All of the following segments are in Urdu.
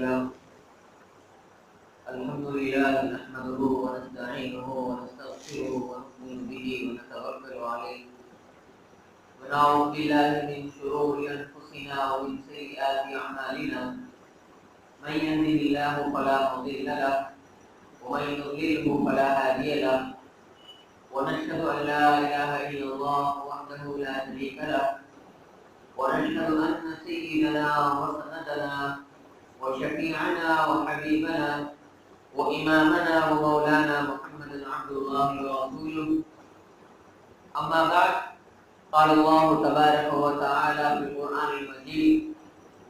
له الحمد لله نحمده ونستعينه ونستغفره ونؤمن به ونتوكل عليه ونعوذ بالله من شرور أنفسنا ومن سيئات أعمالنا من يهده الله فلا مضل له ومن يضلله فلا هادي له ونشهد أن لا إله إلا الله وحده لا شريك له ونشهد أن سيدنا وسندنا وشفيعنا وحبيبنا وإمامنا ومولانا محمد عبد الله ورسوله أما بعد قال الله تبارك وتعالى في القرآن المجيد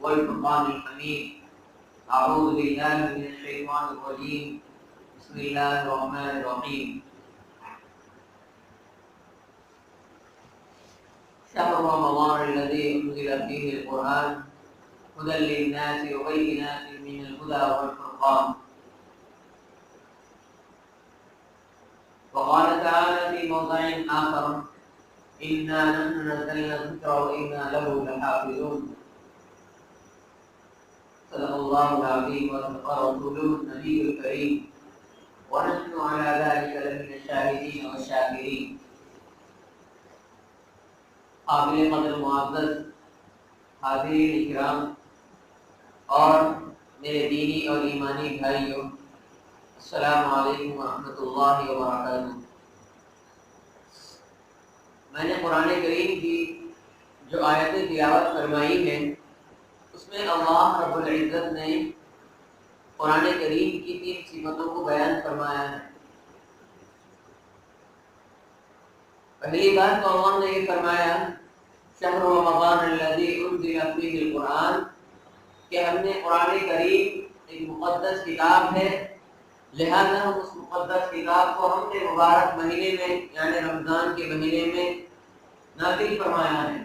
والفرقان الحميد أعوذ بالله من الشيطان الرجيم بسم الله الرحمن الرحيم شهر رمضان الذي أنزل فيه القرآن هدى للناس وبينات من الهدى والفرقان وقال تعالى في موضع آخر إنا نحن نزلنا الذكر وإنا له لحافظون صدق الله العظيم وصدق رسوله النبي الكريم ونحن على ذلك لمن الشاهدين والشاكرين قابل قدر معزز حاضرین اکرام اور میرے دینی اور ایمانی بھائیوں، السلام علیکم ورحمۃ اللہ وبرکاتہ۔ میں نے قرآن کریم کی جو آیتیں تلاوت فرمائی ہیں اس میں اللہ رب العزت نے قرآن کریم کی 3 صفتوں کو بیان فرمایا ہے۔ پہلی بات تو اللہ نے یہ فرمایا شہر رمضان الذی انزل فیہ القرآن، کہ ہم نے قرآن کریم ایک مقدس کتاب ہے، لہذا ہم اس مقدس کتاب کو ہم نے مبارک مہینے میں یعنی رمضان کے مہینے میں نازل فرمایا ہے۔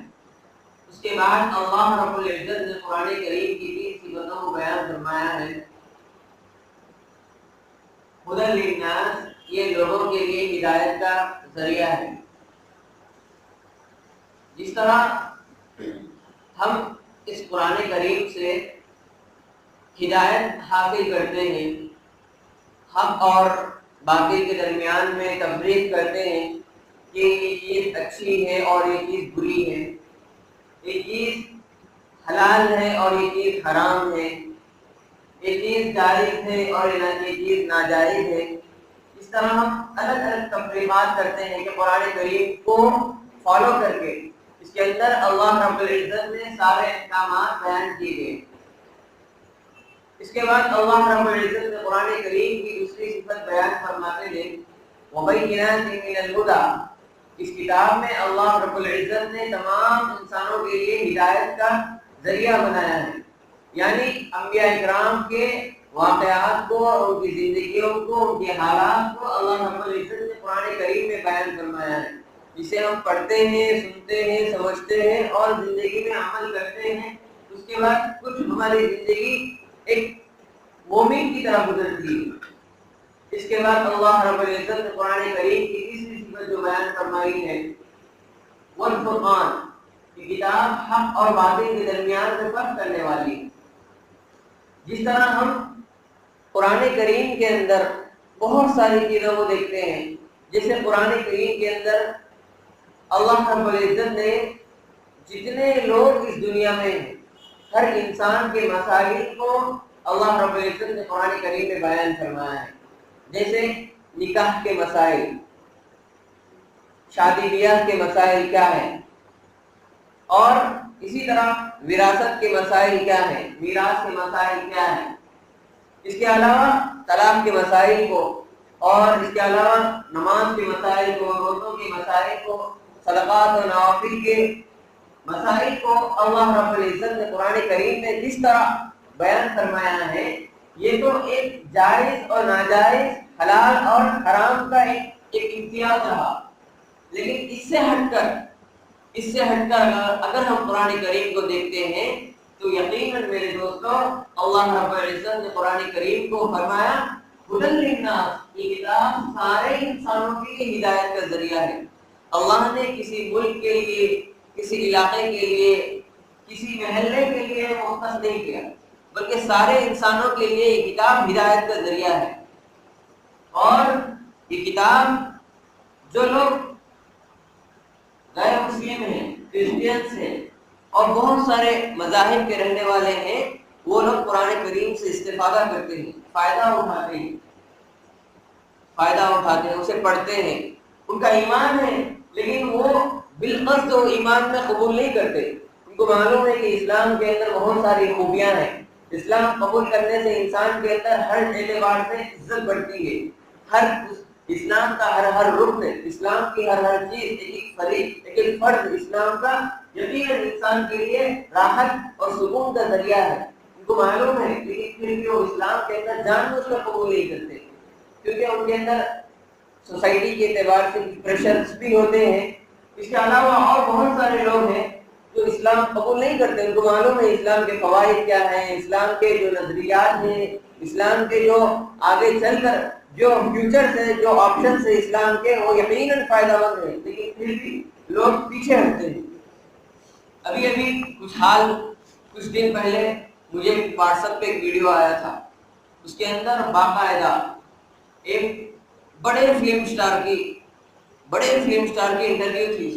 اس کے بعد اللہ رب العزت نے قرآن کریم کی 3 صفتوں کو بیان فرمایا ہے۔ ہدی للناس، یہ لوگوں کے لیے ہدایت کا ذریعہ ہے۔ جس طرح ہم اس قرآن کریم سے ہدایت حاصل کرتے ہیں، حق اور باطل کے درمیان میں تفریق کرتے ہیں کہ یہ چیز اچھی ہے اور یہ چیز بری ہے، یہ چیز حلال ہے اور یہ چیز حرام ہے، یہ چیز جائز ہے اور یہ چیز ناجائز ہے۔ اس طرح ہم الگ الگ تفریقات کرتے ہیں کہ قرآن کریم کو فالو کر کے اس کے اندر اللہ رب العزت نے سارے احکامات بیان کیے گئے۔ اس کے بعد اللہ رب العزت نے قرآن کریم کی دوسری صفت بیان فرماتے ہیں وَبَيِّنَاتٍ مِّنَ الْهُدَى، اس کتاب میں اللہ رب العزت نے تمام انسانوں کے لیے ہدایت کا ذریعہ بنایا ہے، یعنی انبیاء اکرام کے واقعات کو اور ان کی زندگیوں کو، ان کے حالات کو اللہ رب العزت نے قرآن کریم میں بیان فرمایا ہے، جسے ہم پڑھتے ہیں، سنتے ہیں، سمجھتے ہیں اور زندگی میں عمل کرتے ہیں۔ اس کے بعد کچھ ہماری زندگی ایک مومن کی طرح گزرتی ہے۔ اس کے بعد اللہ رب العزت نے قرآن کریم کی تیسری صفت جو بیان فرمائی ہے والفرقان، کہ کتاب حق اور باطل کے درمیان میں فرق کرنے والی ہے۔ جس طرح ہم قرآن کریم کے اندر بہت ساری چیزوں کو دیکھتے ہیں، جیسے قرآن کریم کے اندر اللہ رب العزت نے جتنے لوگ اس دنیا میں ہیں، ہر انسان کے مسائل کو اللہ رب العزت نے قرآن کریم میں بیان فرمایا ہے، جیسے نکاح کے مسائل، شادی بیاہ کے مسائل کیا ہیں، اور اسی طرح وراثت کے مسائل کیا ہیں، میراث کے مسائل کیا ہیں۔ اس کے علاوہ طلاق کے مسائل کو، اور اس کے علاوہ نماز کے مسائل کو، روزوں کے مسائل کو، صدقات و نوافل کے مسائل کو اللہ رب العزت نے قرآن کریم میں جس طرح بیان فرمایا ہے، یہ تو ایک جائز اور ناجائز، حلال اور حرام کا ایک امتیاز رہا، لیکن اس سے ہٹ کر اگر ہم قرآن کریم کو دیکھتے ہیں تو یقیناً میرے دوستوں اللہ رب العزت نے قرآن کریم کو فرمایا ہدی للناس، یہ کتاب سارے انسانوں کے لیے ہدایت کا ذریعہ ہے۔ اللہ نے کسی ملک کے لیے، کسی علاقے کے لیے، کسی محلے کے لیے مختص نہیں کیا، بلکہ سارے انسانوں کے لیے یہ کتاب ہدایت کا ذریعہ ہے۔ اور یہ کتاب جو لوگ غیر مسلم ہیں، کرسچینس ہیں اور بہت سارے مذاہب کے رہنے والے ہیں، وہ لوگ قرآن کریم سے استفادہ کرتے ہیں، فائدہ اٹھاتے ہیں، اسے پڑھتے ہیں، ان کا ایمان ہے، لیکن وہ بالقصد وہ ایمان میں قبول نہیں کرتے۔ ان کو معلوم ہے کہ اسلام کے اندر بہت ساری خوبیاں ہیں، اسلام قبول کرنے سے انسان کے اندر ہر اعتبار سے عزت بڑھتی ہے، ہر اسلام کا ہر رکن، اسلام کی ہر چیز، ایک فرد اسلام کا یقیناً انسان کے لیے راحت اور سکون کا ذریعہ ہے۔ ان کو معلوم ہے، لیکن پھر بھی وہ اسلام کے اندر جان بوجھ کر قبول نہیں کرتے، کیونکہ ان کے اندر سوسائٹی کے اعتبار سے پریشرز بھی ہوتے ہیں۔ اس کے علاوہ اور بہت سارے لوگ ہیں جو اسلام قبول نہیں کرتے، ان کو معلوم ہے اسلام کے فوائد کیا ہیں، اسلام کے جو نظریات ہیں، اسلام کے جو آگے چل کر جو فیوچر سے جو آپشنز ہیں اسلام کے، وہ یقیناً فائدہ مند ہیں، لیکن پھر بھی لوگ پیچھے ہٹتے ہیں۔ ابھی کچھ دن پہلے مجھے واٹس ایپ پہ ایک ویڈیو آیا تھا، اس کے اندر باقاعدہ ایک بڑے فلم سٹار کی انٹرویو تھی،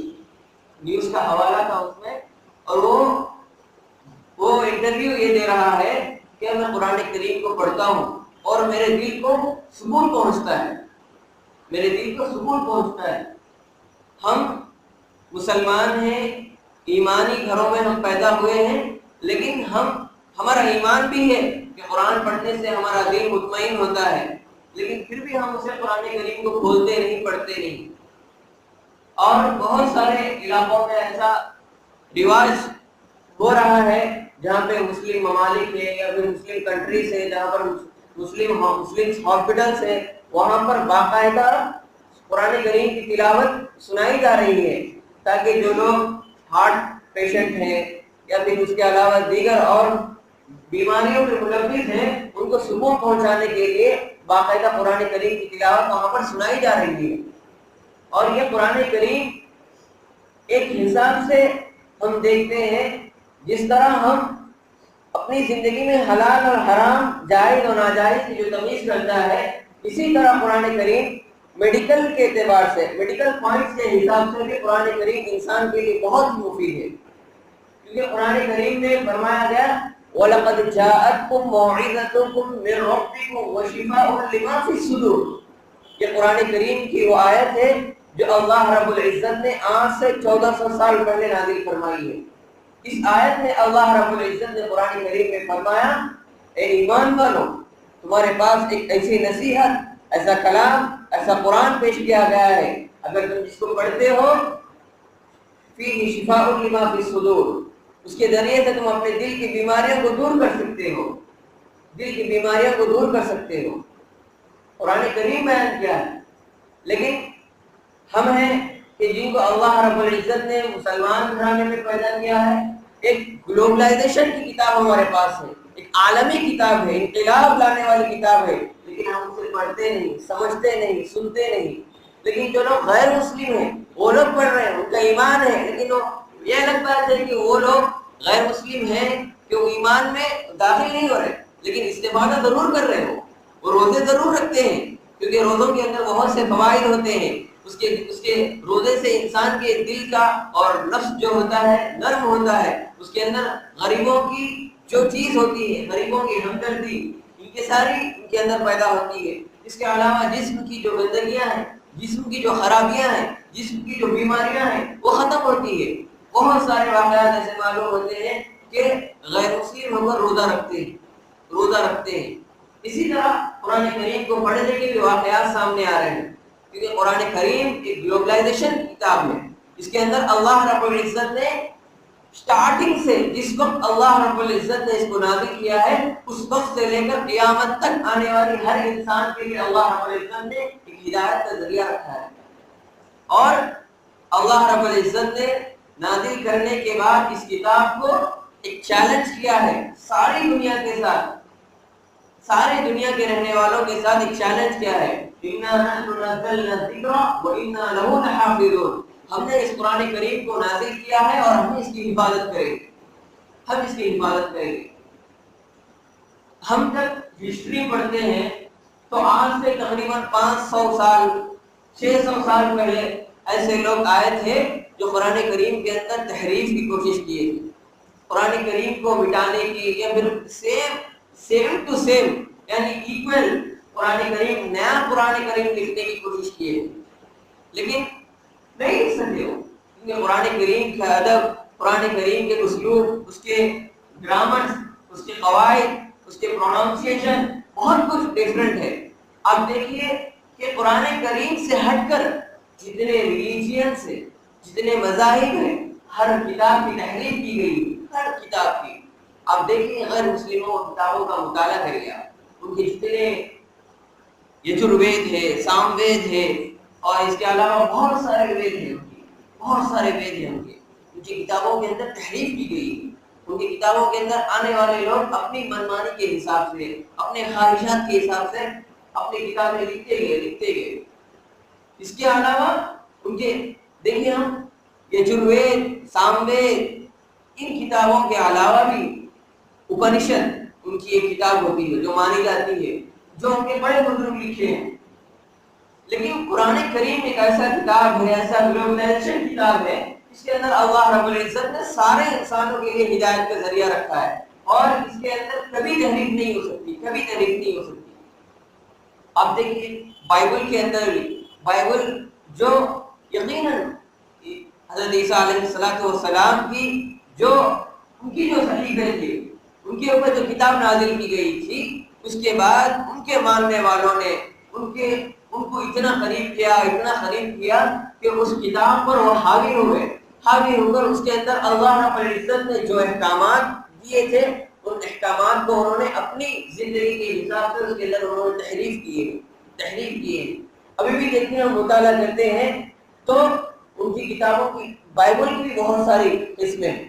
نیوز کا حوالہ تھا اس میں، اور وہ انٹرویو یہ دے رہا ہے کہ میں قرآن کریم کو پڑھتا ہوں اور میرے دل کو سکون پہنچتا ہے۔ ہم مسلمان ہیں، ایمانی گھروں میں ہم پیدا ہوئے ہیں، لیکن ہمارا ایمان بھی ہے کہ قرآن پڑھنے سے ہمارا دل مطمئن ہوتا ہے، لیکن پھر بھی ہم اسے قرآن کریم کو کھولتے نہیں، پڑھتے نہیں۔ اور بہت سارے علاقوں میں ایسا رواج ہو رہا ہے جہاں پہ مسلم ممالک ہے یا پھر مسلم کنٹریز ہے، جہاں پر مسلم ہاسپٹلس ہے، وہاں پر باقاعدہ قرآن کریم کی تلاوت سنائی جا رہی ہے، تاکہ جو لوگ ہارٹ پیشنٹ ہیں یا پھر اس کے علاوہ دیگر اور بیماریوں کے ملوث ہیں، ان کو سکون پہنچانے کے لیے باقاعدہ قرآن کریم کی تلاوت وہاں پر سنائی جا رہی ہے۔ اور یہ قرآن کریم ایک حساب سے ہم دیکھتے ہیں، جس طرح ہم اپنی زندگی میں حلال اور حرام، جائز اور ناجائز کی جو تمیز کرتا ہے، اسی طرح قرآن کریم میڈیکل کے اعتبار سے، میڈیکل پوائنٹس کے حساب سے بھی قرآن کریم انسان کے لیے بہت مفید ہے، کیونکہ قرآن کریم میں فرمایا گیا وَلَقَدْ جَاءَتْكُمْ مَوْعِظَةٌ مِّن رَّبِّكُمْ وَشِفَاءٌ لِّمَا فِي الصُّدُورِ۔ یہ قرآن کریم کی وہ آیت ہے جو اللہ رب العزت نے آج سے 1400 سال پہلے نازل فرمائی ہے۔ اس آیت میں اللہ رب العزت نے قرآن کریم میں فرمایا، اے ایمان والو، تمہارے پاس ایک ایسی نصیحت، ایسا کلام، ایسا قرآن پیش کیا گیا ہے، اگر تم جس کو پڑھتے ہو، فیہ شفاء لما فی الصدور، اس کے ذریعے سے تم اپنے دل کی بیماریوں کو دور کر سکتے ہو، قرآن کریم بیان کیا ہے۔ لیکن ہم ہیں کہ جن کو اللہ رب العزت نے مسلمان گھرانے میں پیدا کیا ہے، ایک گلوبلائزیشن کی کتاب ہمارے پاس ہے، ایک عالمی کتاب ہے، انقلاب لانے والی کتاب ہے، لیکن ہم اسے پڑھتے نہیں، سمجھتے نہیں، سنتے نہیں۔ لیکن جو لوگ غیر مسلم ہیں وہ لوگ پڑھ رہے ہیں، ان کا ایمان ہے، لیکن یہ الگ بات ہے کہ وہ لوگ غیر مسلم ہیں کہ وہ ایمان میں داخل نہیں ہو رہے، لیکن استفادہ ضرور کر رہے ہو، وہ روزے ضرور رکھتے ہیں، کیونکہ روزوں کے اندر بہت سے فوائد ہوتے ہیں۔ اس کے روزے سے انسان کے دل کا اور نفس جو ہوتا ہے نرم ہوتا ہے، اس کے اندر غریبوں کی جو چیز ہوتی ہے، غریبوں کی ہمدردی، ان کے اندر پیدا ہوتی ہے۔ اس کے علاوہ جسم کی جو گندگیاں ہیں، جسم کی جو خرابیاں ہیں، جسم کی جو بیماریاں ہیں، وہ ختم ہوتی ہے۔ بہت سارے واقعات ایسے معلوم ہوتے ہیں کہ غیر مسلم ہو کر روزہ رکھتے ہیں۔ اسی طرح قرآن کریم کو پڑھنے کے بھی واقعات سامنے آ رہے ہیں، کیونکہ قرآن کریم ایک گلوبلائزیشن کی کتاب ہے۔ اس کے اندر اللہ رب العزت نے سٹارٹنگ سے، جس وقت اللہ رب العزت نے اس کو نازل کیا ہے، اس وقت سے لے کر قیامت تک آنے والی ہر انسان کے لیے اللہ رب العزت نے ایک ہدایت کا ذریعہ رکھا ہے۔ اور اللہ رب العزت نے نازل کرنے کے بعد اس کتاب کو ایک چیلنج کیا ہے، ساری دنیا کے ساتھ، سارے دنیا کے رہنے والوں کے ساتھ ایک چیلنج کیا ہے، اِنَّا نَحْنُ نَزَّلْنَا الذِّكْرَ وَإِنَّا لَهُ لَحَافِظُونَ۔ ہم نے اس قرآن کریم کو نازل کیا ہے اور ہم اس کی حفاظت کریں گے، ہم جب ہسٹری پڑھتے ہیں تو آج سے تقریباً 500 سال 600 سال پہلے ایسے لوگ آئے تھے جو قرآن کریم کے اندر تحریف کی کوشش کیے تھے، قرآن کریم کو مٹانے کی، یا پھر سیم ٹو سیم یعنی ایکول قرآن کریم، نیا قرآن کریم لکھنے کی کوشش کیے، لیکن نہیں لکھ سکتے ہو، کیونکہ قرآن کریم کا ادب، قرآن کریم کے اسلوب، اس کے گرامر، اس کے قواعد، اس کے پروننسیشن بہت کچھ ڈفرینٹ ہے۔ آپ دیکھیے کہ قرآن کریم سے ہٹ کر جتنے ریلیجین سے، جتنے مذاہب ہیں، ہر کتاب کی تحریف کی گئی، ہر کتاب کی۔ آپ دیکھیں غیر مسلموں کتابوں کا مطالعہ کریے، ان کے جتنے یجروید ہے، سام وید ہے، اور اس کے علاوہ بہت سارے وید ہیں، بہت سارے وید ہیں ان کی کتابوں کے اندر تحریف کی گئی۔ ان کی کتابوں کے اندر آنے والے لوگ اپنی منمانی کے حساب سے، اپنے خواہشات کے حساب سے اپنی کتابیں لکھتے گئے۔ اس کے علاوہ ان کے دیکھیے ہم یجروید، سام وید، ان کتابوں کے علاوہ بھی اپنشد ان کی ایک کتاب ہوتی ہے جو مانی جاتی ہے، جو ان کے بڑے بزرگ لکھے ہیں۔ لیکن قرآن کریم ایک ایسا کتاب ہے، ایسا گلوبلائزیشن کتاب ہے، اس کے اندر اللہ رب العزت نے سارے انسانوں کے لیے ہدایت کا ذریعہ رکھا ہے، اور اس کے اندر کبھی تحریف نہیں ہو سکتی، کبھی تحریف نہیں ہو سکتی۔ آپ دیکھیے بائبل کے اندر بھی، بائبل جو یقیناً حضرت عیسیٰ علیہ السلام کی جو ان کی جو صحیفے تھے، ان کے اوپر جو کتاب نازل کی گئی تھی، اس کے بعد ان کے ماننے والوں نے ان کو اتنا قریب کیا کہ اس کتاب پر وہ حاوی ہو کر اس کے اندر اللہ رب العزت نے جو احکامات دیے تھے، ان احکامات کو انہوں نے اپنی زندگی کے حساب سے اس کے اندر انہوں نے تحریف کیے۔ ابھی بھی دیکھتے ہیں، ہم مطالعہ کرتے ہیں تو ان کی کتابوں کی، بائبل کی بھی بہت ساری قسمیں ہیں۔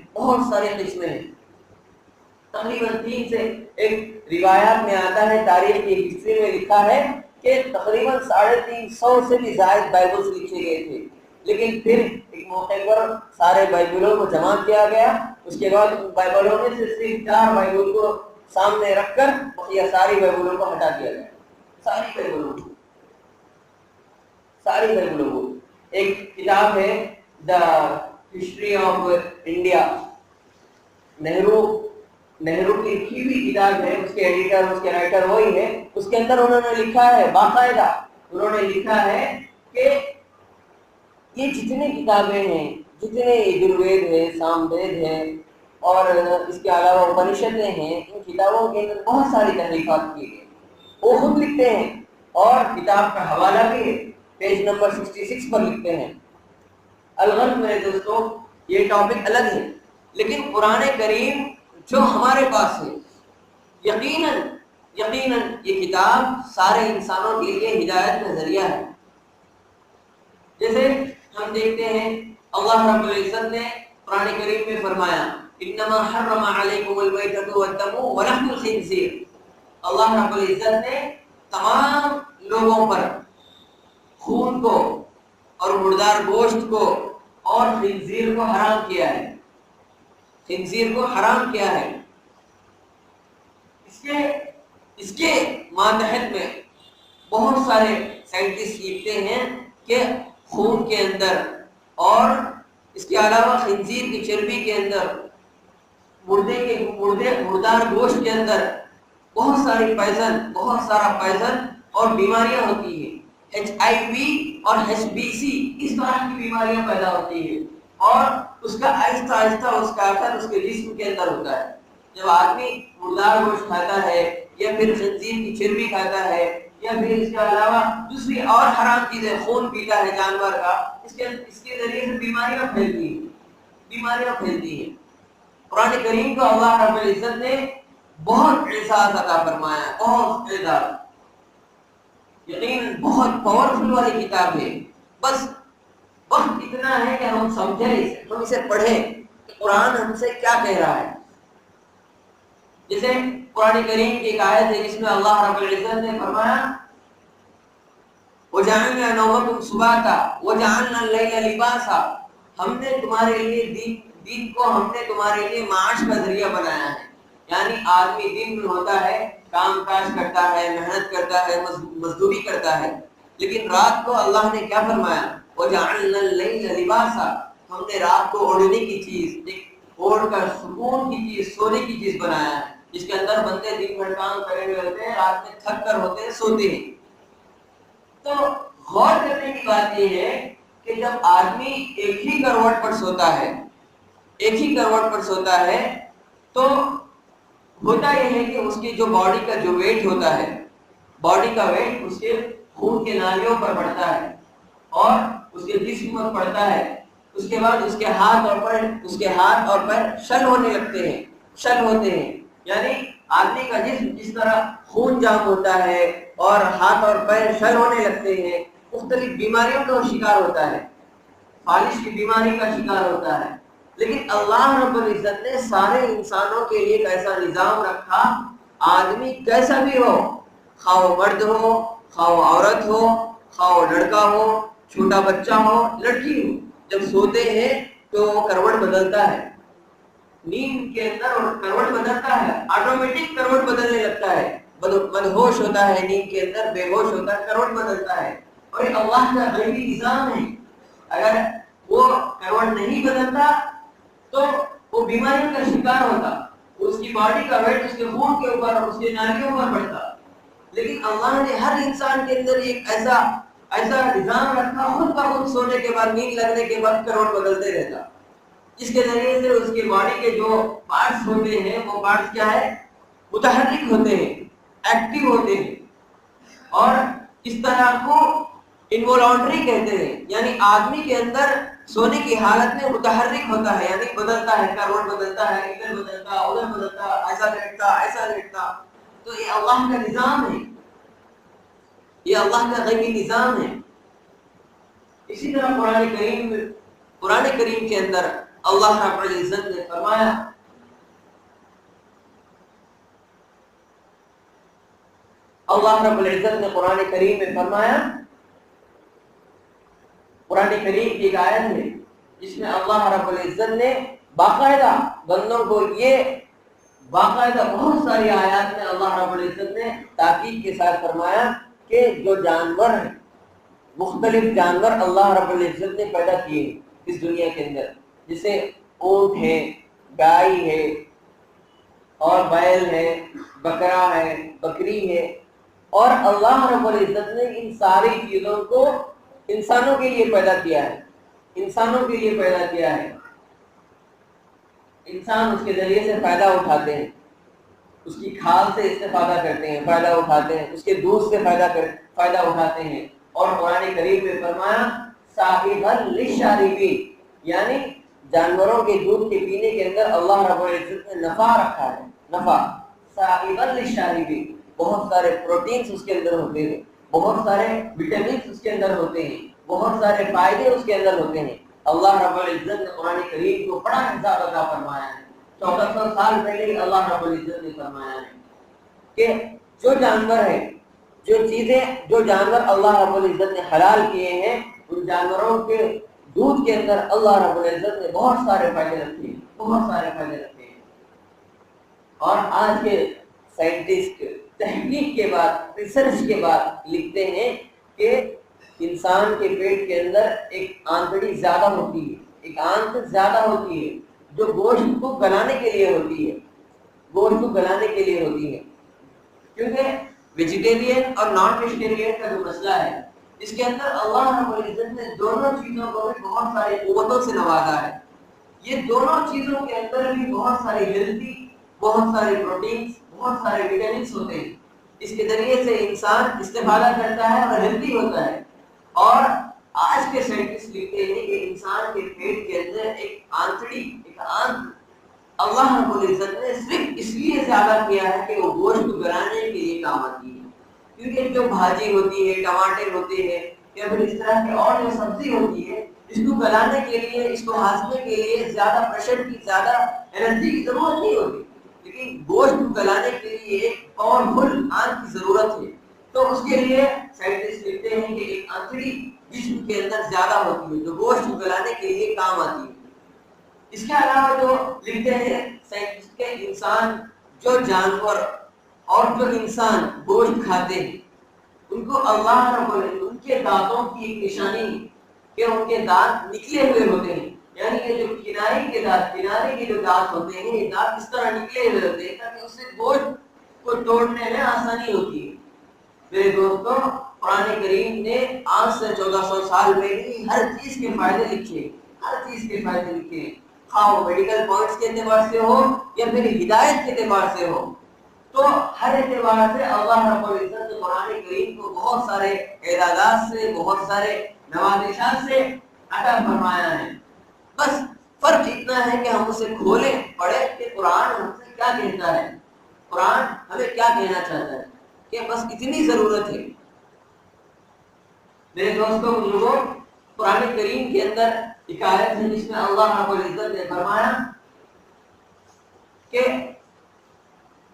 تقریباً 3 سے ایک روایات میں آتا ہے، تاریخ کی ہسٹری میں لکھا ہے کہ تقریباً 350 سے بھی زائد بائبلز لکھے گئے تھے، لیکن پھر ایک موقع پر سارے بائبلوں کو جمع کیا گیا۔ اس کے بعد بائبلوں میں سے صرف 4 بائبل کو سامنے رکھ کر یہ ساری بائبلوں کو ہٹا دیا گیا، ساری بائبلوں کو۔ ایک کتاب ہے the history of India, Nehru کی لکھی ہوئی کتاب ہے، اس کے ایڈیٹر، اس کے رائٹر وہی ہے۔ اس کے اندر انہوں نے لکھا ہے، باقاعدہ انہوں نے لکھا ہے کہ یہ جتنی کتابیں ہیں، جتنے یجروید ہے، سام وید ہے، اور اس کے علاوہ اپنشدیں ہیں، ان کتابوں کے اندر بہت ساری تحریفات کی گئی۔ وہ خود لکھتے ہیں اور کتاب کا حوالہ بھی پیج نمبر 66 پر لکھتے ہیں۔ الغرض میرے دوستو، یہ ٹاپک الگ ہے، لیکن قرآن کریم جو ہمارے پاس ہے، یقیناً یہ کتاب سارے انسانوں کے لیے ہدایت کا ذریعہ ہے۔ جیسے ہم دیکھتے ہیں اللہ رب العزت نے قرآن کریم میں فرمایا، انما حرم علیکم المیتۃ والدم ولحم الخنزیر۔ اللہ رب العزت نے تمام لوگوں پر خون کو اور مردار گوشت کو اور خنزیر کو حرام کیا ہے، اس کے ماتحت میں بہت سارے سائنٹسٹ لکھتے ہیں کہ خون کے اندر اور اس کے علاوہ خنزیر کی چربی کے اندر، مردار گوشت کے اندر بہت سارا پوائزن اور بیماریاں ہوتی ہیں۔ HIV اور HBC اس طرح کی بیماریاں پیدا ہوتی ہیں، اور اس کا آہستہ آہستہ اس کا اثر اس کے جسم کے اندر ہوتا ہے۔ جب آدمی مردار گوشت کھاتا ہے، یا پھر خنزیر کی چربی کھاتا ہے، یا پھر اس کے علاوہ دوسری اور حرام چیزیں، خون پیتا ہے جانور کا، اس کے ذریعے سے بیماریاں پھیلتی ہیں۔ قرآن کریم کو اللہ رب العزت نے بہت اعزاز عطا فرمایا، بہت اعزاز، یقیناً بہت پاورفل والی کتاب ہے۔ بس وقت اتنا ہے کہ ہم سمجھیں، ہم اسے پڑھیں کہ قرآن ہم سے کیا کہہ رہا ہے۔ جیسے قرآن کریم کی ایک آیت ہے جس میں اللہ رب العزت نے فرمایا، وَجَعَلْنَا نَوْمَكُمْ سُبَاتًا وَجَعَلْنَا اللَّيْلَ لِبَاسًا۔ ہم نے تمہارے لیے دین کو، ہم نے تمہارے لیے معاش کا ذریعہ بنایا ہے، یعنی آدمی دن میں ہوتا ہے، کام کاج کرتا ہے، محنت کرتا ہے، مزدوری کرتا ہے، لیکن رات کو اللہ نے کیا فرمایا؟ وَجَعَلْنَا اللَّيْلَ لِبَاسًا، ہم نے رات کو اوڑھنے کی چیز، ایک اوڑھ کر سکون کی چیز، سونے کی چیز بنایا ہے، جس کے اندر بندے دن بھر کام کرے ہوئے ہوتے ہیں، رات میں تھک کر ہوتے ہیں، سوتے ہیں۔ تو غور کرنے کی بات یہ ہے کہ جب آدمی ایک ہی کروٹ پر سوتا ہے، ایک ہی کروٹ پر سوتا ہے، تو ہوتا یہ ہے کہ اس کی جو باڈی کا جو ویٹ ہوتا ہے، باڈی کا ویٹ اس کے خون کے نالیوں پر پڑتا ہے اور اس کے جسم پر پڑتا ہے، اس کے بعد اس کے ہاتھ اور پیر شل ہونے لگتے ہیں، شل ہوتے ہیں، یعنی آدمی کا جسم جس طرح خون جام ہوتا ہے اور ہاتھ اور پیر شل ہونے لگتے ہیں، مختلف بیماریوں کا شکار ہوتا ہے، فالش کی بیماری کا شکار ہوتا ہے۔ لیکن اللہ رب العزت نے سارے انسانوں کے لیے ایک ایسا نظام رکھا، آدمی کیسا بھی ہو، خواہ وہ مرد ہو، خواہ وہ عورت ہو، خواہ وہ لڑکا ہو، چھوٹا بچہ ہو، لڑکی ہو، جب سوتے ہیں تو وہ کروٹ بدلتا ہے، نیند کے اندر کروٹ بدلتا ہے، آٹومیٹک کروٹ بدلنے لگتا ہے، مدہوش ہوتا ہے، نیند کے اندر بے ہوش ہوتا ہے، کروٹ بدلتا ہے، اور یہ اللہ کا غیبی نظام ہے۔ اگر وہ کروٹ نہیں بدلتا تو وہ بیماریوں کا شکار ہوتا، اس کی باڈی کا ویٹ اس کے خون کے اوپر اور اس کے نالیوں پر بڑھتا، لیکن اللہ نے ہر انسان کے اندر ایک ایسا نظام رکھا، خود بخود سونے کے بعد، نیند لگنے کے بعد کروٹ بدلتے رہتا، جس کے ذریعے سے اس کی باڈی کے جو پارٹس ہوتے ہیں وہ پارٹس کیا ہے؟ متحرک ہوتے ہیں، ایکٹیو ہوتے ہیں، اور اس طرح کو انوولانٹری کہتے ہیں، یعنی آدمی کے اندر سونے کی حالت میں متحرک ہوتا ہے، یعنی بدلتا ہے، کروٹ بدلتا ہے، ادھر بدلتا، ادھر بدلتا، ایسا لیٹتا، ایسا لیٹتا۔ تو یہ اللہ کا نظام ہے، یہ اللہ کا غیبی نظام ہے۔ اسی طرح قرآن کریم کے اندر اللہ رب العزت نے فرمایا، اللہ رب العزت نے قرآن کریم میں فرمایا، قرآن کریم کی ایک آیت ہے جس میں اللہ رب العزت نے باقاعدہ بندوں کو، یہ باقاعدہ بہت ساری آیات میں اللہ رب العزت نے تاکید کے ساتھ فرمایا کہ جو جانور ہیں، مختلف جانور اللہ رب العزت نے پیدا کیے اس دنیا کے اندر، جسے اونٹ ہے، گائے ہے اور بیل ہے، بکرا ہے، بکری ہے، اور اللہ رب العزت نے ان ساری چیزوں کو انسانوں کے لیے پیدا کیا ہے، انسانوں کے لیے پیدا کیا ہے۔ انسان اس کے ذریعے سے فائدہ اٹھاتے ہیں، اس کی کھال سے استفادہ کرتے ہیں، فائدہ اٹھاتے ہیں، اس کے دودھ سے فائدہ اٹھاتے ہیں، اور قرآن کریم میں فرمایا صاحبًا للشاربین، یعنی جانوروں کے دودھ کے پینے کے اندر اللہ رب العزت نے نفع رکھا ہے، نفع صاحبًا للشاربین، بہت سارے پروٹینز اس کے اندر ہوتے ہیں، بہت سارے وٹامنز اس کے اندر ہوتے ہیں، بہت سارے فائدے اس کے اندر ہوتے ہیں۔ اللہ رب العزت نے قرآن کریم کو بڑا حساب عطا فرمایا ہے، 1400 سال پہلے ہی اللہ رب العزت نے فرمایا ہے کہ جو جانور ہے، جو جانور اللہ رب العزت نے حلال کیے ہیں، ان جانوروں کے دودھ کے اندر اللہ رب العزت نے بہت سارے فائدے رکھے ہیں، بہت سارے فائدے رکھے ہیں۔ اور آج کے سائنٹسٹ تحقیق کے بعد، ریسرچ کے بعد لکھتے ہیں کہ انسان کے پیٹ کے اندر ایک آنتڑی زیادہ ہوتی ہے، ایک آنت زیادہ ہوتی ہے جو گوشت کو گلانے کے لیے ہوتی ہے، گوشت کو گلانے کے لیے ہوتی ہے، کیونکہ ویجیٹیرین اور نان ویجیٹیرین کا جو مسئلہ ہے، اس کے اندر اللہ رب العزت نے دونوں چیزوں کو بھی بہت ساری قوتوں سے نوازا ہے۔ یہ دونوں چیزوں کے اندر بھی بہت ساری ہیلتھی، بہت سارے پروٹینز، بہت سارے وٹامنس ہوتے ہیں، اس کے ذریعے سے انسان استفادہ کرتا ہے اور ہیلتھی ہوتا ہے۔ اور آج کے سائنٹسٹ لکھتے ہیں کہ انسان کے پیٹ کے اندر ایک آنتڑی، ایک آنت اللہ رب العزت نے صرف اس لیے زیادہ کیا ہے کہ وہ گوشت کو گلانے کے لیے کام آتی ہے، کیونکہ جو بھاجی ہوتی ہے، ٹماٹر ہوتے ہیں، یا پھر اس طرح کی اور جو سبزی ہوتی ہے، اس کو گلانے کے لیے، اس کو ہاضمے کے لیے زیادہ پریشر کی، زیادہ انرجی کی ضرورت نہیں ہوتی، لیکن گوشت کو گلانے کے لیے ایک پاورفل آنت کی ضرورت ہے۔ تو اس کے لیے سائنٹسٹ لکھتے ہیں کہ ایک آنتڑی جسم کے اندر زیادہ ہوتی ہے جو گوشت کو گلانے کے لیے کام آتی ہے۔ اس کے علاوہ جو لکھتے ہیں سائنٹسٹ کے، انسان جو جانور اور جو انسان گوشت کھاتے ہیں ان کو اللہ رب العزت ان کے دانتوں کی ایک نشانی کہ ان کے دانت نکلے ہوئے ہوتے ہیں، یعنی یہ جو کنارے کے جو دانت ہوتے ہیں یہ دانت اس طرح نکلے ہوئے ہوتے ہیں تاکہ اس سے گوشت کو توڑنے میں آسانی ہوتی ہے۔ میرے دوستوں، قرآن کریم نے آج سے 1400 سال پہلے ہر چیز کے فائدے لکھے، ہر چیز کے فائدے لکھے، خواہ وہ میڈیکل پوائنٹس کے اعتبار سے ہو یا پھر ہدایت کے اعتبار سے ہو، تو ہر اعتبار سے اللہ رب العزت نے قرآن کریم کو بہت سارے اعدادات سے، بہت سارے نوازشات سے عطا فرمایا ہے۔ بس فرق اتنا ہے کہ ہم اسے کھولیں، پڑھیں کہ قرآن ہم سے کیا کہتا ہے، قرآن ہمیں کیا کہنا چاہتا ہے، کہ بس اتنی ضرورت ہے۔ میرے دوستوں بزرگوں، قرآن کریم کے اندر ایک آیت ہے جس میں اللہ رب العزت نے فرمایا کہ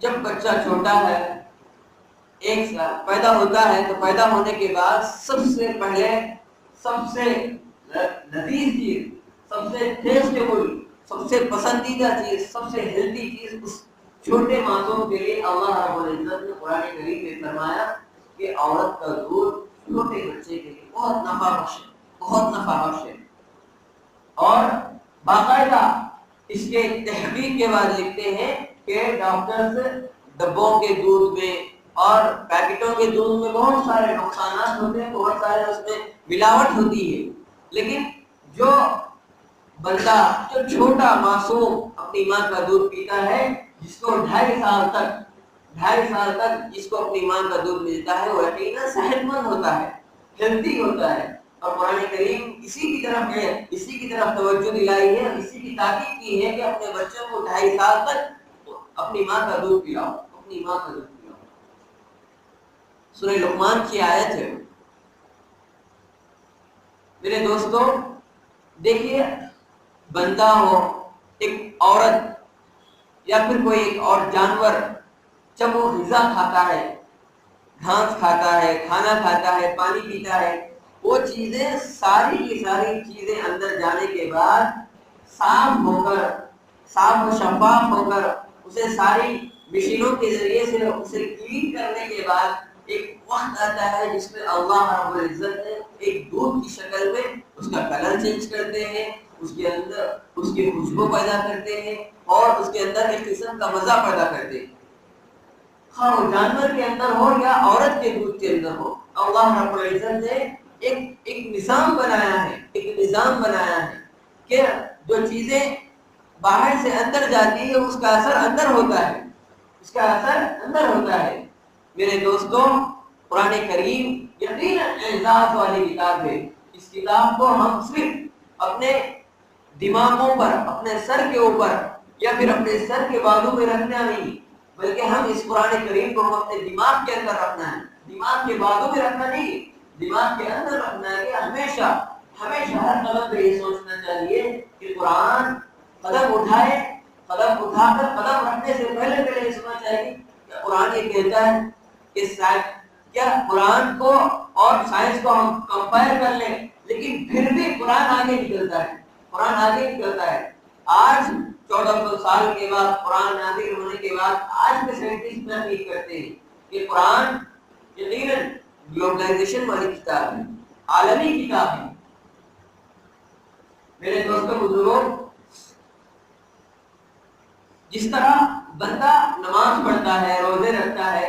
جب بچہ چھوٹا ہے، 1 سال پیدا ہوتا ہے، تو پیدا ہونے کے بعد سب سے پہلے سب سے لذیذ چیز، سب سے ٹیسٹیبل، سب سے پسندیدہ چیز، سب سے ہیلدی چیز اس چھوٹے معصوم کے لیے اللہ رب العزت نے قرآن کریم میں فرمایا کہ عورت کا دودھ چھوٹے بچے کے لیے بہت نفع بخش ہے، بہت نفع بخش ہے۔ اور باقاعدہ اس کے تحقیق کے بعد لکھتے ہیں کہ ڈاکٹرز ڈبوں کے دودھ میں اور پیکٹوں کے دودھ میں بہت سارے نقصانات ہوتے ہیں، بہت سارے اس میں ملاوٹ ہوتی ہے، لیکن جو بندہ جو چھوٹا معصوم اپنی ماں کا دودھ پیتا ہے، جس کو 2.5 سال تک جس کو اپنی ماں کا دودھ ملتا ہے، وہ یقیناً صحت مند ہوتا ہے، ہیلدی ہوتا ہے۔ اور قرآن کریم اسی کی طرف توجہ دلائی ہے، اسی کی تاکید کی ہے کہ اپنے بچوں کو 2.5 سال تک اپنی ماں کا دودھ پلاؤ، اپنی ماں کا دودھ پلاؤ۔ سورہ لقمان کی آیت ہے۔ میرے دوستوں دیکھیے، بندہ ہو، ایک عورت یا پھر کوئی ایک اور جانور، جب وہ غذا کھاتا ہے، گھاس کھاتا ہے، کھانا کھاتا ہے، پانی پیتا ہے، وہ چیزیں ساری کی ساری چیزیں اندر جانے کے بعد صاف ہو کر، صاف و شفاف ہو کر، اسے ساری مشینوں کے ذریعے سے اسے کلین کرنے کے بعد ایک وقت آتا ہے جس میں اللہ رب العزت نے ایک دودھ کی شکل میں اس کا کلر چینج کرتے ہیں، اس کے اندر اس کی خوشبو پیدا کرتے ہیں اور اس کے اندر ایک قسم کا مزہ پیدا کرتے ہیں، خواہ وہ جانور کے اندر ہو یا عورت کے دودھ کے اندر ہو۔ اللہ رب العزت نے ایک نظام بنایا ہے، ایک نظام بنایا ہے کہ جو چیزیں باہر سے اندر جاتی ہے اس کا اثر اندر ہوتا ہے، اس کا اثر اندر ہوتا ہے۔ میرے دوستوں، قرآن کریم یقیناً اعزاز والی کتاب ہے۔ اس کتاب کو ہم صرف اپنے دماغوں پر، اپنے سر کے اوپر یا پھر اپنے سر کے بازو میں رکھنا نہیں، بلکہ ہم اس قرآن کریم کو اپنے دماغ کے اندر رکھنا ہے، دماغ کے بازو میں رکھنا نہیں، دماغ کے اندر رکھنا ہے کہ ہمیشہ ہر قدم پہ یہ سوچنا چاہیے کہ قرآن قدم اٹھائے، قدم اٹھا کر قدم رکھنے سے پہلے یہ سوچنا چاہیے کہ قرآن یہ کہتا ہے کہ کیا قرآن کو اور سائنس کو ہم کمپائر کر لیں، لیکن پھر بھی قرآن آگے نکلتا ہے، قرآن آگے نکلتا ہے۔ آج 1400 سال کے بعد قرآن نازل ہونے کے بعد آج کے سائنٹسٹ تحقیق کرتے ہیں کہ قرآن یقیناً گلوبلائزیشن والی کتاب ہے، عالمی کتاب ہے۔ میرے دوستوں بزرگوں، جس طرح بندہ نماز پڑھتا ہے، روزے رکھتا ہے،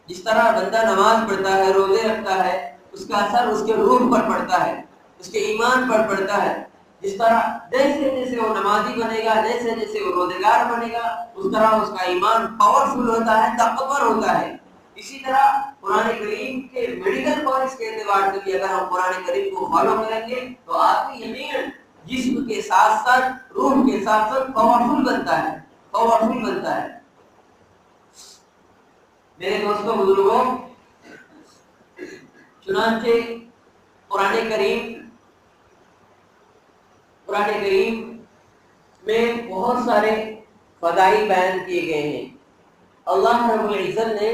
جس طرح بندہ نماز پڑھتا ہے، روزے رکھتا ہے، اس کا اثر اس کے روح پر پڑتا ہے، اس کے ایمان پر پڑتا ہے۔ جس طرح جیسے جیسے وہ نمازی بنے گا، جیسے جیسے وہ روزگار بنے گا، اس طرح اس کا ایمان پاورفل ہوتا ہے، طاقتور ہوتا ہے۔ اسی طرح قرآن کریم کے میڈیکل پوائنٹس کے اعتبار سے بھی اگر ہم قرآن کریم کو فالو کریں گے تو آدمی یقیناً جسم کے ساتھ ساتھ روح کے ساتھ ساتھ پاورفل بنتا ہے، پاورفل بنتا ہے۔ میرے دوستوں بزرگوں، چنانچہ قرآن کریم میں بہت سارے فضائل بیان کیے گئے ہیں۔ اللہ رب العزت نے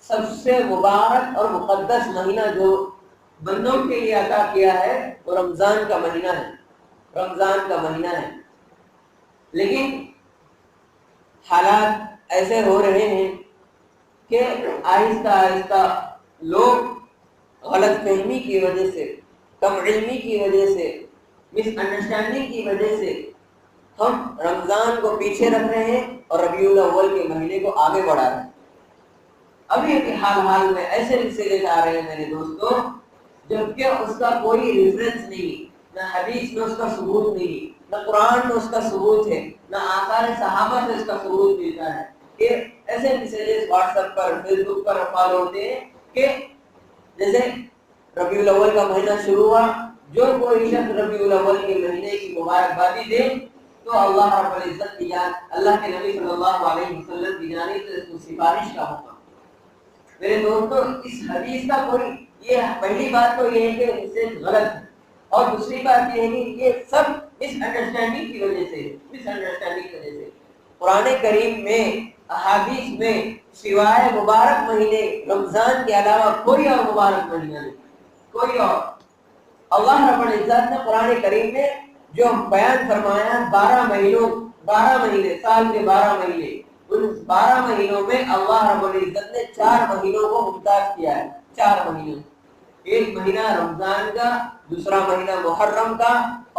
سب سے مبارک اور مقدس مہینہ جو بندوں کے لیے عطا کیا ہے وہ رمضان کا مہینہ ہے، رمضان کا مہینہ ہے۔ لیکن حالات ایسے ہو رہے ہیں کہ آہستہ آہستہ لوگ غلط فہمی کی وجہ سے، کم علمی کی وجہ سے، مس انڈرسٹینڈنگ کی وجہ سے ہم رمضان کو پیچھے رکھ رہے ہیں اور ربیع الاول کے مہینے کو آگے بڑھا رہے ہیں۔ ابھی حال میں ایسے مسئلے آ رہے ہیں میرے دوستوں، جبکہ اس کا کوئی ریفرنس نہیں، نہ حدیث میں اس کا ثبوت نہیں، نہ قرآن میں اس کا ثبوت ہے، نہ آثار صحابہ سے اس کا ثبوت ملتا ہے۔ کہ ایسے میسیجز واٹس ایپ پر، فیس بک پر فالو ہوتے ہیں کہ جیسے ربیع الاول کا مہینہ شروع ہوا، جو کوئی شخص ربیع الاول کے مہینے کی مبارکبادی دے تو اللہ رب العزت کی اللہ کے نبی صلی اللہ علیہ وسلم کی جانب سے اس کو سفارش کا حکم۔ میرے دوستوں، اس حدیث کا کوئی، یہ پہلی بات تو یہ ہے کہ اس سے غلط ہے، اور دوسری بات یہ ہے کہ یہ سب مس انڈرسٹینڈنگ کی وجہ سے قرآن کریم میں، احادیث میں سوائے مبارک مہینے رمضان کے علاوہ کوئی اور مبارک مہینہ نہیں، کوئی اور۔ اللہ رب العزت نے قرآن کریم میں جو بیان فرمایا 12 مہینے، سال کے 12 مہینے، ان 12 مہینوں میں اللہ رب العزت نے 4 مہینوں کو ممتاز کیا ہے۔ 4 مہینوں، ایک مہینہ رمضان کا، دوسرا مہینہ محرم کا،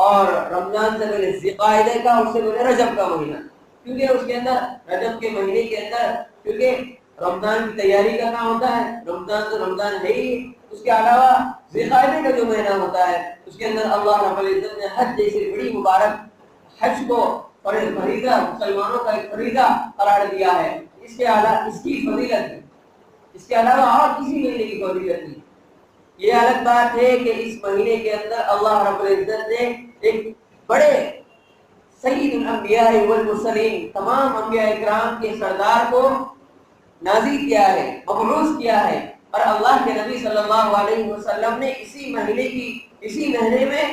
اور رمضان سے پہلے ذی-القعدہ کا، اور اس سے پہلے رجب کا مہینہ، کیونکہ اس کے اندر رجب کے مہینے کے اندر، کیونکہ رمضان کی تیاری کرنا ہوتا ہے، رمضان تو رمضان ہے ہی، اس کے علاوہ ذی-القعدہ کا جو مہینہ ہوتا ہے اس کے اندر اللہ رب العزت نے حج جیسی بڑی مبارک، حج کو فریضہ، مسلمانوں کا ایک فریضہ قرار دیا ہے۔ اس کے علاوہ اس کی فضیلت ہے، اس کے علاوہ اور کسی مہینے کی فضیلت نہیں۔ یہ الگ بات ہے کہ اس مہینے کے اندر اللہ رب العزت نے ایک بڑے سید الانبیاء والمرسلین، تمام انبیاء اکرام کے سردار کو نازل کیا ہے، مبعوث کیا ہے، اور اللہ کے نبی صلی اللہ علیہ وسلم نے اسی مہینے میں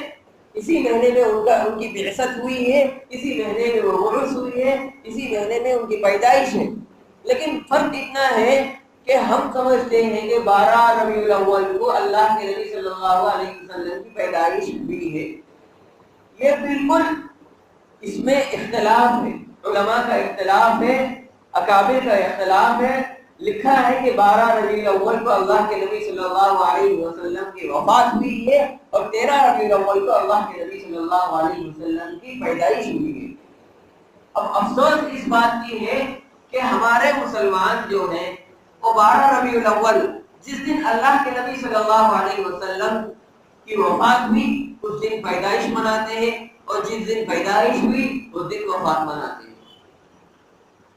ان کی بعثت ہوئی ہے، اسی مہینے میں وہ مبعوث ہوئی ہے، اسی مہینے میں ان کی پیدائش ہے۔ لیکن فرق اتنا ہے کہ ہم سمجھتے ہیں کہ 12 ربیع الاول کو اللہ کے نبی صلی اللہ علیہ وسلم کی پیدائش ہوئی ہے۔ یہ بالکل اس میں اختلاف ہے، علماء کا اختلاف ہے، اکابر کا اختلاف ہے۔ لکھا ہے کہ 12 ربیع الاول کو اللہ کے نبی صلی اللہ علیہ وسلم کی وفات ہوئی ہے، اور 13 ربیع الاول کو اللہ کے نبی صلی اللہ علیہ وسلم کی پیدائش ہوئی ہے۔ اب افسوس اس بات کی ہے کہ ہمارے مسلمان جو ہیں وہ 12 ربیع الاول، جس دن اللہ کے نبی صلی اللہ علیہ وسلم کی وفات ہوئی اس دن پیدائش مناتے ہیں، اور جس دن پیدائش ہوئی اس دن وفات مناتے ہیں۔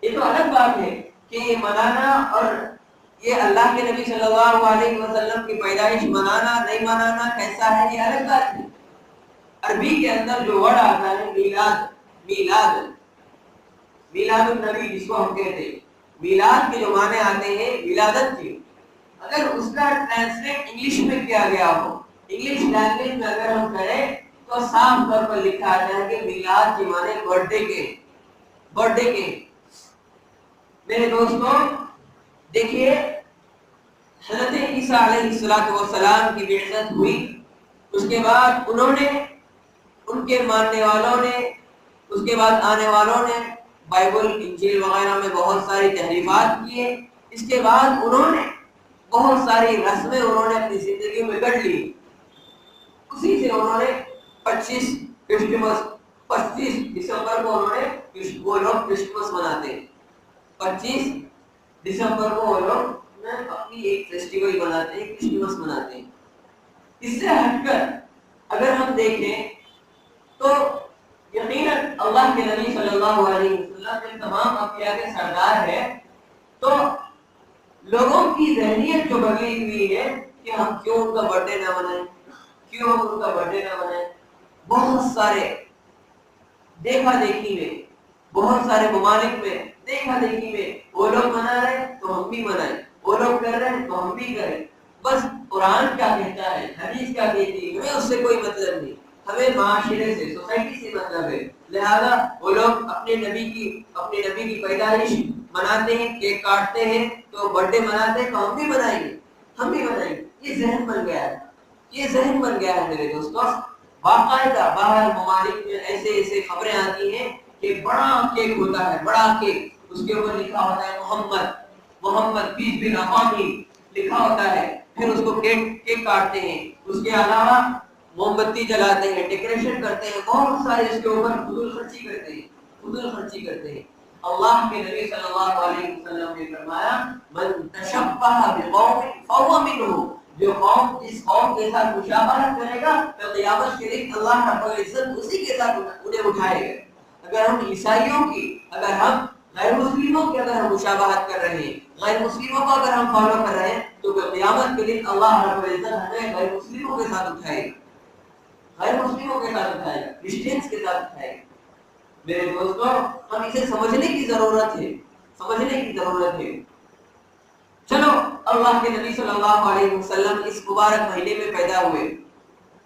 یہ تو الگ بات ہے کہ یہ منانا اور یہ اللہ کے نبی صلی اللہ علیہ وسلم کی پیدائش منانا نہیں منانا کیسا ہے، یہ الگ بات ہے۔ عربی کے اندر جو ورڈ آتا ہے میلاد النبی، جس کو ہم کہتے ہیں، میلاد کے جو معنی آتے ہیں ولادت کے، اگر اس کا ٹرانسلیٹ انگلش میں کیا گیا ہو، انگلش لینگویج میں اگر ہم کریں تو صاف طور پر لکھا آتا ہے کہ میلاد کے معنی برتھ ڈے کے۔ میرے دوستوں دیکھیے، حضرت عیسیٰ علیہ السلام کی بعثت ہوئی، اس کے بعد انہوں نے، ان کے ماننے والوں نے، اس کے بعد آنے والوں نے بائبل، انجیل وغیرہ میں بہت ساری تحریفات کیے۔ اس کے بعد انہوں نے بہت ساری رسمیں انہوں نے اپنی زندگی میں گڑھ لی۔ اسی سے انہوں نے 25 دسمبر کو وہ لوگ کرسمس مناتے ہیں۔ 25 دسمبر کو وہ لوگ اپنی ایک فیسٹیول مناتے ہیں، کرسمس مناتے ہیں۔ اس سے ہٹ کر اگر ہم دیکھیں تو یقیناً اللہ کے نبی صلی اللہ علیہ وسلم کے تمام انبیاء کے سردار ہے، تو لوگوں کی ذہنیت جو بدلی ہوئی ہے کہ ہم کیوں ان کا برتھ ڈے نہ منائیں، بہت سارے دیکھا دیکھی میں، بہت سارے ممالک میں دیکھا دیکھی میں وہ لوگ منا رہے تو ہم بھی منائیں، وہ لوگ کر رہے ہیں تو ہم بھی کریں۔ بس قرآن کیا کہتا ہے، حدیث کیا کہتی ہے، ہمیں اس سے کوئی مطلب نہیں، ہمیں معاشرے سے، سوسائٹی سے مطلب ہے۔ لہذا وہ لوگ اپنے نبی کی پیدائش مناتے ہیں، کیک کاٹتے ہیں، تو برتھ ڈے مناتے ہیں تو ہم بھی منائیں گے۔ یہ ذہن بن گیا ہے میرے دوستوں۔ باقاعدہ باہر ممالک میں ایسے خبریں آتی ہیں کہ بڑا کیک ہوتا ہے، بڑا کیک، اس کے اوپر لکھا ہوتا ہے محمد پیس بن افانی لکھا ہوتا ہے. پھر اس کو کیک کاٹتے ہیں. اس کے علاوہ موم بتی جلاتے ہیں, ڈیکوریشن کرتے ہیں, بہت سارے اس کے اوپر فضول خرچی کرتے ہیں. اللہ کے نبی صلی اللہ علیہ وسلم نے فرمایا من تشبہ بقوم فهو منهم, جو قوم جس قوم کے ساتھ مشابہت کرے گا تو قیامت کے دن اللہ رب العزت اسی کے ساتھ انہیں اٹھائے گا. اگر ہم عیسائیوں کی, اگر ہم غیر مسلموں کی اگر ہم مشابہت کر رہے ہیں, غیر مسلموں کو اگر ہم فالو کر رہے ہیں, تو قیامت کے دن اللہ رب العزت ہمیں غیر مسلموں کے ساتھ اٹھائے گا, کرسچنز کے ساتھ اٹھائے گا. میرے دوستوں, ہم اسے سمجھنے کی ضرورت ہے. چلو, اللہ کے نبی صلی اللہ علیہ وسلم اس مبارک مہینے میں پیدا ہوئے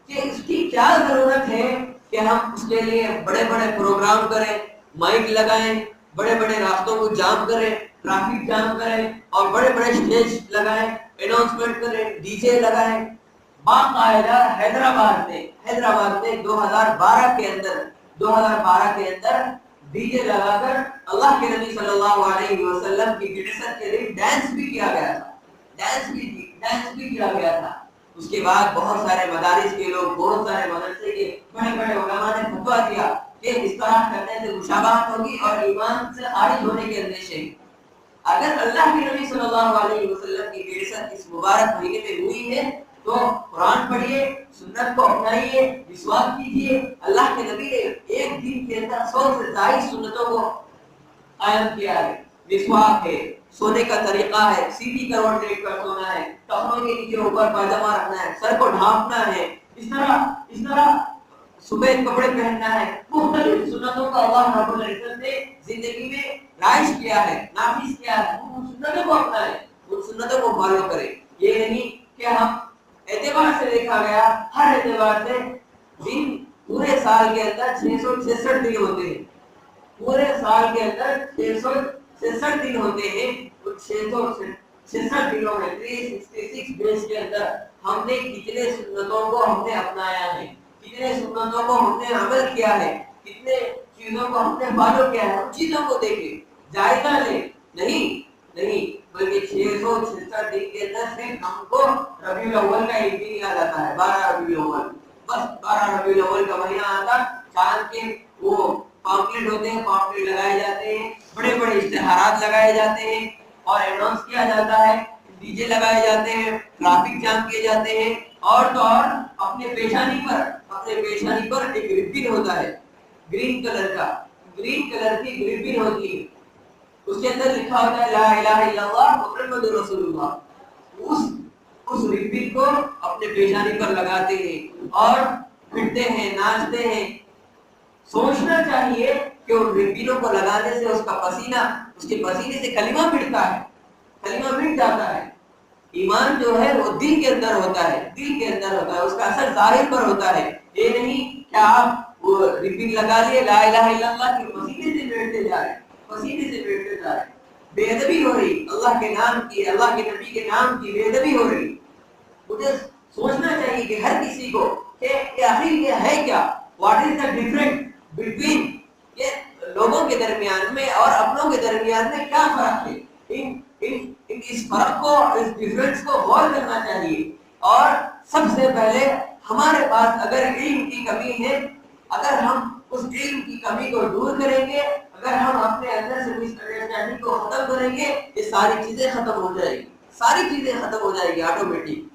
کہ اس کی کیا ضرورت ہے کہ ہم اس کے لیے بڑے بڑے پروگرام کریں, مائک لگائیں, بڑے بڑے راستوں کو جام کریں, ٹریفک جام کریں, اور بڑے بڑے اسٹیج لگائیں, اناؤنسمنٹ کریں, ڈی جے لگائیں. باقاعدہ حیدرآباد میں 2012 کے اندر ڈی جے لگا کر اللہ کے نبی صلی اللہ علیہ وسلم کی بعثت کے لیے ڈانس بھی کیا گیا تھا. اس کے بعد بہت سارے مدارس کے لوگ, بہت سارے مدرسے کے بڑے بڑے علماء نے فتویٰ دیا کہ اس طرح کرنے سے مشابہت ہوگی اور ایمان سے خارج ہونے کے اندیشے. اگر اللہ کے نبی صلی اللہ علیہ وسلم کی بعثت اس مبارک مہینے میں ہوئی ہے تو قرآن پڑھیے, سنت کو اپنائیے, مسواک کیجیے. اللہ کے نبی نے ایک دن کے اندر 100 سے زائد سنتوں کو قائم کیا ہے. مسواک ہے, سونے کا طریقہ ہے, سیدھی کروٹ لیٹ کر سونا ہے, ٹخنوں کے نیچے اوپر پاجامہ رکھنا ہے, سر کو ڈھانپنا ہے, اس طرح سفید کپڑے پہننا ہے. مختلف سنتوں کا اللہ رب العزت نے زندگی میں رائج کیا ہے, نافذ کیا ہے. ان سنتوں کو اپنائیں, ان سنتوں کو فالو کریں. یہ نہیں کہ ہم اعتبار سے دیکھا گیا, ہر اعتبار سے دن پورے سال کے اندر 666 دن ہوتے ہیں. پورے سال کے اندر 666 دن ہوتے ہیں. 666 دنوں میں 366 ڈیز کے اندر ہم نے کتنے سنتوں کو ہم نے اپنایا ہے, کتنے سنتوں کو ہم نے عمل کیا ہے, کتنے چیزوں کو ہم نے فالو کیا ہے. ان چیزوں کو دیکھیں, جائزہ لیں. نہیں بلکہ 666 دن کے اندر صرف ہم کو ربیع الاول کا ایک دن یاد آتا ہے, 12 ربیع الاول. بس 12 ربیع الاول کا مہینہ آتا, چاند کے وہ پامپلیٹ ہوتے ہیں, پامپلیٹ لگائے جاتے ہیں, بڑے بڑے اشتہارات لگائے جاتے ہیں اور اناؤنس کیا جاتا ہے, ڈی جے لگائے جاتے ہیں, ٹریفک جام کیے جاتے ہیں. اور تو اور اپنے پیشانی پر ایک ربن ہوتا ہے, گرین کلر کی ربن ہوتی ہے. اس کے اندر لکھا ہوتا ہے لا الہ الا اللہ محمد رسول اللہ. اس ربن کو اپنے پیشانی پر لگاتے ہیں اور پھرتے ہیں, ناچتے ہیں. سوچنا چاہیے کہ ان ربنوں کو لگانے سے اس کے پسینے سے کلمہ مٹ جاتا ہے. ایمان جو ہے وہ دل کے اندر ہوتا ہے, اس کا اثر ظاہر پر ہوتا ہے. یہ نہیں کہ آپ وہ ربن لگا لیے لا الہ الا اللہ کے پسینے سے بیٹھتے جا رہے, بے ادبی ہو رہی, اللہ کے نام کی, اللہ کے نبی کے نام کی بے ادبی ہو رہی. مجھے سوچنا چاہیے کہ ہر کسی کو کہ آخر یہ ہے کیا, what is the different between, یہ لوگوں کے درمیان میں اور اپنوں کے درمیان میں کیا فرق ہے. اس فرق کو, اس ڈفرنس کو غور کرنا چاہیے. اور سب سے پہلے ہمارے پاس اگر علم کی کمی ہے, اگر ہم اس علم کی کمی کو دور کریں گے, اگر ہم اپنے اندر سے مس انڈرسٹینڈنگ کو ختم کریں گے, یہ ساری چیزیں ختم ہو جائے گی آٹومیٹک.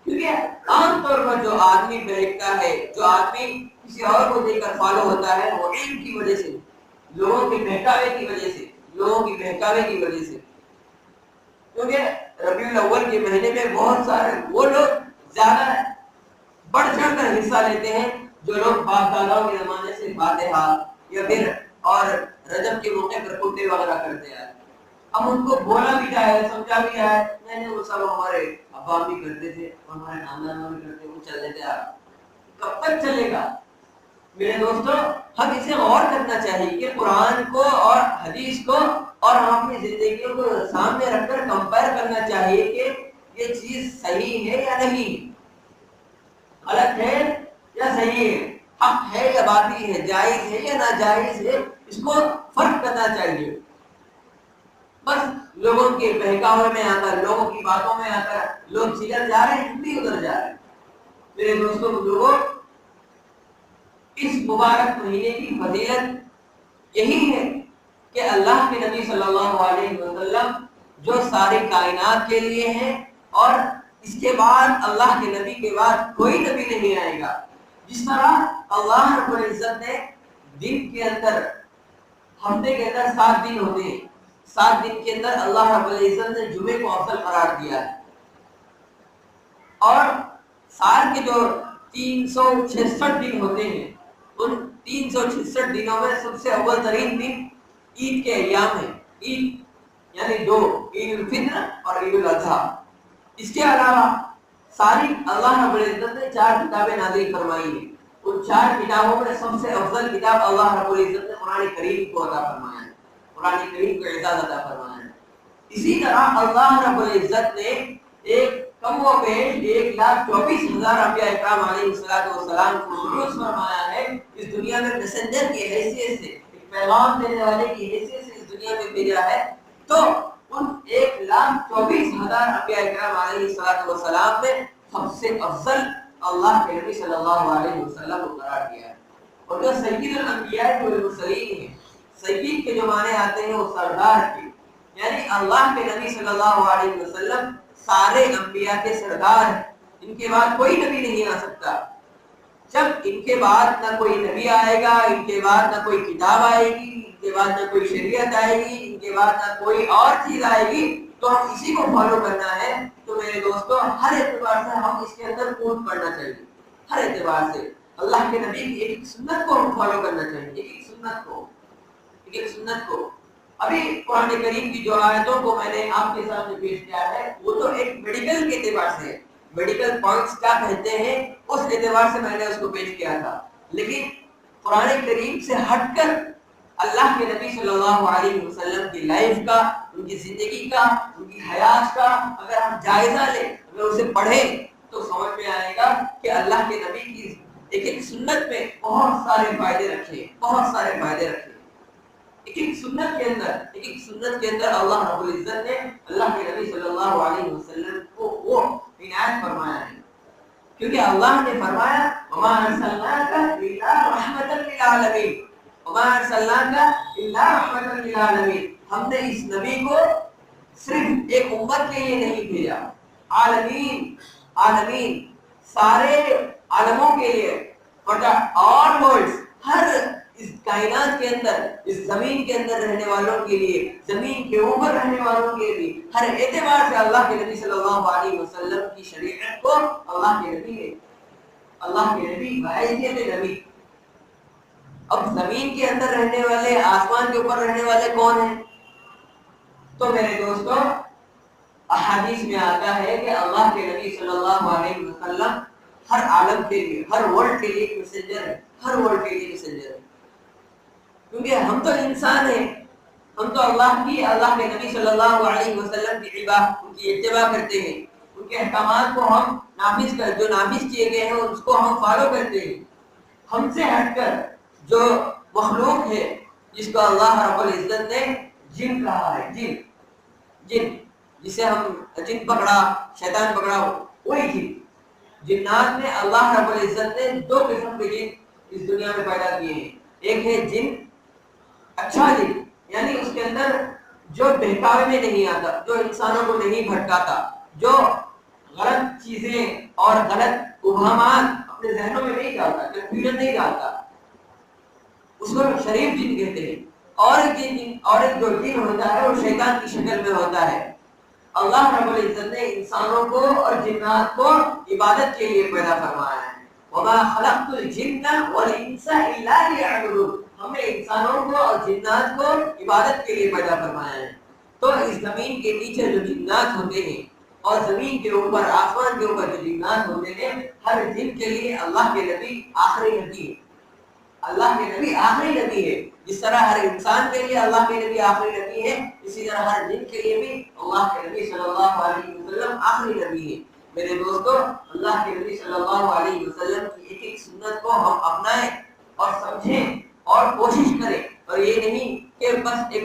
کیونکہ عام طور پر جو آدمی بہکتا ہے, جو آدمی کسی اور کو دیکھ کر فالو ہوتا ہے, وہ علم کی وجہ سے, لوگوں کے بہکاوے کی وجہ سے. کیونکہ ربیع الاول کے مہینے میں بہت سارے وہ لوگ زیادہ بڑھ چڑھ کر حصہ لیتے ہیں جو لوگ باپ داداؤں کے زمانے سے فاتحہ یا پھر اور رجب کے موقع پر کتے وغیرہ کرتے ہیں. اب ان کو بولا بھی جائے, سمجھا بھی جائے, نہیں وہ سب ہمارے ابا بھی کرتے تھے, ہمارے نانا بھی کرتے, وہ چل لیتے. کب تک چلے گا میرے دوستوں؟ ہم اسے غور کرنا چاہیے کہ قرآن کو اور حدیث کو اور ہم اپنی زندگیوں کو سامنے رکھ کر کمپیئر کرنا چاہیے کہ یہ چیز صحیح ہے یا نہیں, غلط ہے یا صحیح ہے, حق ہے یا باطل ہے, جائز ہے یا ناجائز ہے. اس کو فرق کرنا چاہیے. بس لوگوں کے بہکاوے میں آ کر، لوگوں کی باتوں میں آ کر لوگ جدھر جا رہے ہیں ہم بھی ادھر جا رہے ہیں۔ میرے دوستوں لوگوں، اس مبارک مہینے کی فضیلت یہی ہے کہ اللہ کے نبی صلی اللہ علیہ وسلم جو ساری کائنات کے لیے ہیں، اور اس کے بعد اللہ کے نبی کے بعد کوئی نبی نہیں آئے گا۔ جس طرح اللہ رب العزت نے دن کے اندر، ہفتے کے اندر 7 دن ہوتے ہیں، 7 دن کے اندر اللہ رب العزت نے جمعے کو افضل قرار دیا ہے، اور سال کے جو 366 دن ہوتے ہیں ان 366 دنوں میں سب سے اول ترین دن عید کے ایام ہے۔ عید یعنی 2، عید الفطر اور عید الاضحیٰ۔ اس کے علاوہ ساری اللہ رب العزت نے 4 کتابیں نازل فرمائی ہیں۔ ان 4 کتابوں میں سب سے افضل کتاب اللہ رب العزت نے قرآن کریم کو عطا فرمایا ہے، قرآن کریم کو اعزاز عطا فرمایا ہے۔ اسی طرح اللہ رب العزت نے ایک کم و بیش 1,24,000 انبیاء اکرام علیہ السلام کو مبعوث فرمایا ہے، اس دنیا میں میسنجر کی حیثیت سے، ایک پیغام دینے والے کی حیثیت سے اس دنیا میں بھیجا ہے۔ تو ان 1,24,000 انبیاء اکرام علیہ السلام نے سب سے افضل اللہ کے نبی صلی اللہ علیہ وسلم کو قرار دیا ہے۔ اور جو سید الانبیاء والمرسلین ہیں، سید کے جو معنی آتے ہیں وہ سردار کے، یعنی اللہ کے نبی صلی اللہ علیہ وسلم سارے انبیاء کے سردار ہیں، ان کے بعد کوئی نبی نہیں آ سکتا۔ جب ان کے بعد نہ کوئی نبی آئے گا، ان کے بعد نہ کوئی کتاب آئے گی، ان کے بعد نہ کوئی شریعت آئے گی، ان کے بعد نہ کوئی اور چیز آئے گی، تو ہم اسی کو فالو کرنا ہے۔ تو میرے دوستوں ہر اعتبار سے ہم اس کے اندر کود پڑنا چاہیے، ہر اعتبار سے اللہ کے نبی کی ایک سنت کو ہم فالو کرنا چاہیے، ایک سنت کو۔ ابھی قرآن کریم کی جو آیتوں کو میں نے آپ کے سامنے پیش کیا ہے وہ تو ایک میڈیکل کے اعتبار سے، میڈیکل پوائنٹس کیا کہتے ہیں اس اعتبار سے میں نے اس کو پیش کیا تھا، لیکن قرآن کریم سے ہٹ کر اللہ کے نبی صلی اللہ علیہ وسلم کی لائف کا، ان کی زندگی کا، ان کی حیات کا اگر ہم جائزہ لیں، اگر اسے پڑھیں تو سمجھ میں آئے گا کہ اللہ کے نبی کی ایک سنت میں بہت سارے فائدے رکھے، ایک سنت کے اندر اللہ رب العزت نے اللہ کے نبی صلی اللہ علیہ وسلم کو وہ عنایت فرمایا ہے، کیونکہ اللہ نے فرمایا وما ارسلناک الا رحمۃ للعالمین، وما ارسلناک الا رحمۃ للعالمین، ہم نے اس نبی کو صرف ایک امت کے لیے نہیں بھیجا، عالمین سارے عالموں کے لیے، فار آل ورلڈز، ہر اس کائنات کے اندر، اس زمین کے اندر رہنے والوں کے لیے، زمین کے اوپر رہنے والوں کے لیے، ہر اعتبار سے اللہ کے نبی صلی اللہ علیہ وسلم کی شریعت کو اللہ کے نبی بحیثیت نبی۔ اب زمین کے اندر رہنے والے، آسمان کے اوپر رہنے والے کون ہیں؟ تو میرے دوستوں احادیث میں آتا ہے کہ اللہ کے نبی صلی اللہ علیہ وسلم ہر عالم کے لیے، ہر ورلڈ کے لیے ایک میسنجر ہے، کیونکہ ہم تو انسان ہیں، ہم تو اللہ کے نبی صلی اللہ علیہ وسلم کی ان کی اتباع کرتے ہیں، ان کے احکامات کو ہم جو نافذ کیے گئے ہیں اس کو ہم فالو کرتے ہیں۔ ہم سے ہٹ کر جو مخلوق ہے جس کو اللہ رب العزت نے جن کہا ہے، جن جسے ہم جن پکڑا، شیطان پکڑا، وہی جنات میں اللہ رب العزت نے 2 قسم کے جن اس دنیا میں پیدا کیے ہیں۔ ایک ہے جن اچھا جن، یعنی اس کے اندر جو بہکاوے میں نہیں آتا، جو انسانوں کو نہیں بھٹکاتا، جو غلط چیزیں اور غلط ابہامات اپنے ذہنوں میں نہیں ڈالتا، کنفیوژن نہیں ڈالتا، اس کو شریف جن کہتے ہیں۔ اور ایک جو جن ہوتا ہے وہ شیطان کی شکل میں ہوتا ہے۔ اللہ رب العزت نے انسانوں کو اور جنات کو عبادت کے لیے پیدا فرمایا ہے۔ وما خلقت الجن والانس الا ليعبدون، ہم نے انسانوں کو اور جنات کو عبادت کے لیے پیدا فرمایا ہے۔ تو اس زمین کے نیچے جو جنات ہوتے ہیں اور زمین کے اوپر، آسمان کے اوپر جو جنات ہوتے ہیں، ہر جن کے لیے اللہ کے نبی آخری نبی ہے، اللہ کے نبی آخری نبی ہے۔ جس طرح ہر انسان کے لیے اللہ کے نبی آخری نبی ہے، اسی طرح ہر جن کے لیے بھی اللہ کے نبی صلی اللہ علیہ وسلم آخری نبی ہے۔ میرے دوستو اللہ کے نبی صلی اللہ علیہ وسلم کی ایک سنت کو ہم اپنائیں اور سمجھیں اور کوشش کریں، اور یہ نہیں کہ بس ایک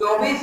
24